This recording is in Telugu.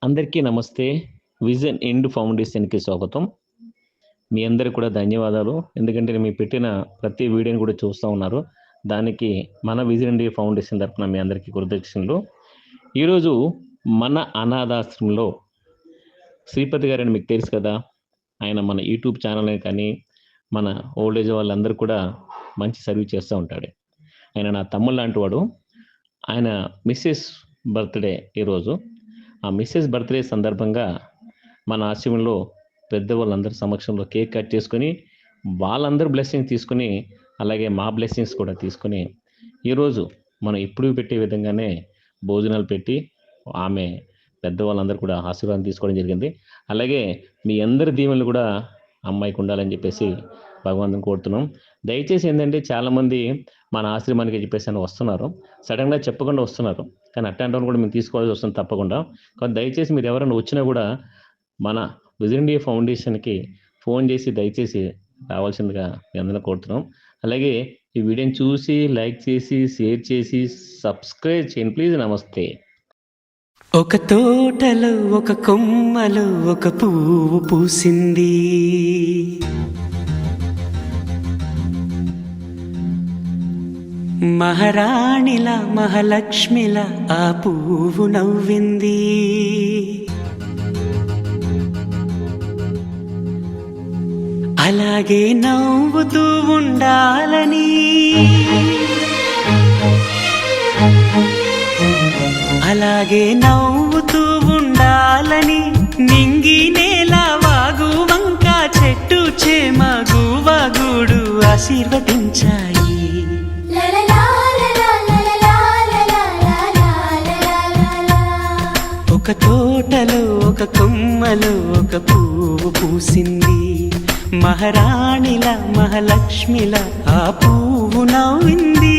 అందరికీ నమస్తే. విజన్ ఎండ్ ఫౌండేషన్‌కి స్వాగతం. మీ అందరికి కూడా ధన్యవాదాలు. ఎందుకంటే మీరు పెట్టిన ప్రతి వీడియోని కూడా చూస్తా ఉన్నారు. దానికి మన విజన్ ఎండ్ ఫౌండేషన్ తరపున మీ అందరికీ కృతజ్ఞతలు. ఈరోజు మన అనాథాశ్రమంలో శ్రీపతి గారని మీకు తెలుసు కదా. ఆయన మన యూట్యూబ్ ఛానల్‌ని కానీ, మన ఓల్డ్ ఏజ్ వాళ్ళందరూ కూడా మంచి సర్వీస్ చేస్తూ ఉంటాడు. ఆయన నా తమ్ముడు లాంటి వాడు. ఆయన మిసెస్ బర్త్‌డే ఈరోజు. ఆ మిసెస్ బర్త్‌డే సందర్భంగా మన ఆశ్రమంలో పెద్దవాళ్ళందరి సమక్షంలో కేక్ కట్ చేసుకొని, వాళ్ళందరూ బ్లెస్సింగ్స్ తీసుకొని, అలాగే మా బ్లెస్సింగ్స్ కూడా తీసుకొని, ఈరోజు మనం ఎప్పుడూ పెట్టే విధంగానే భోజనాలు పెట్టి, ఆమె పెద్దవాళ్ళందరూ కూడా ఆశీర్వాదం తీసుకోవడం జరిగింది. అలాగే మీ అందరి దీవెనలు కూడా అమ్మాయికి ఉండాలని చెప్పేసి భగవంతుని కోరుతున్నాం. దయచేసి ఏంటంటే చాలామంది మన ఆశ్రమానికి చెప్పేసి అని వస్తున్నారు. సడన్గా చెప్పకుండా వస్తున్నారు. కానీ అట్లాంటి వాళ్ళు కూడా మేము తీసుకోవాల్సి వస్తుంది తప్పకుండా. కానీ దయచేసి మీరు ఎవరైనా వచ్చినా కూడా మన విజన్ ఇండియా ఫౌండేషన్కి ఫోన్ చేసి దయచేసి రావాల్సిందిగా మీ అందరిని కోరుతున్నాం. అలాగే ఈ వీడియోని చూసి లైక్ చేసి, షేర్ చేసి, సబ్స్క్రైబ్ చేయండి ప్లీజ్. నమస్తే. ఒక తోటలో ఒక కొమ్మలో ఒక పువ్వు పూసింది. మహారాణిలా మహాలక్ష్మిలా ఆ పువ్వు నవ్వింది. అలాగే నవ్వుతూ ఉండాలని, అలాగే నవ్వుతూ ఉండాలని నింగి నేల వాగు వంక చెట్టు చేమ గువగూడు ఆశీర్వదించాయి. ఒక తోటలో ఒక కొమ్మలో ఒక పువ్వు పూసింది. మహారాణిలా మహాలక్ష్మిలా ఆ పువ్వు నవ్వింది.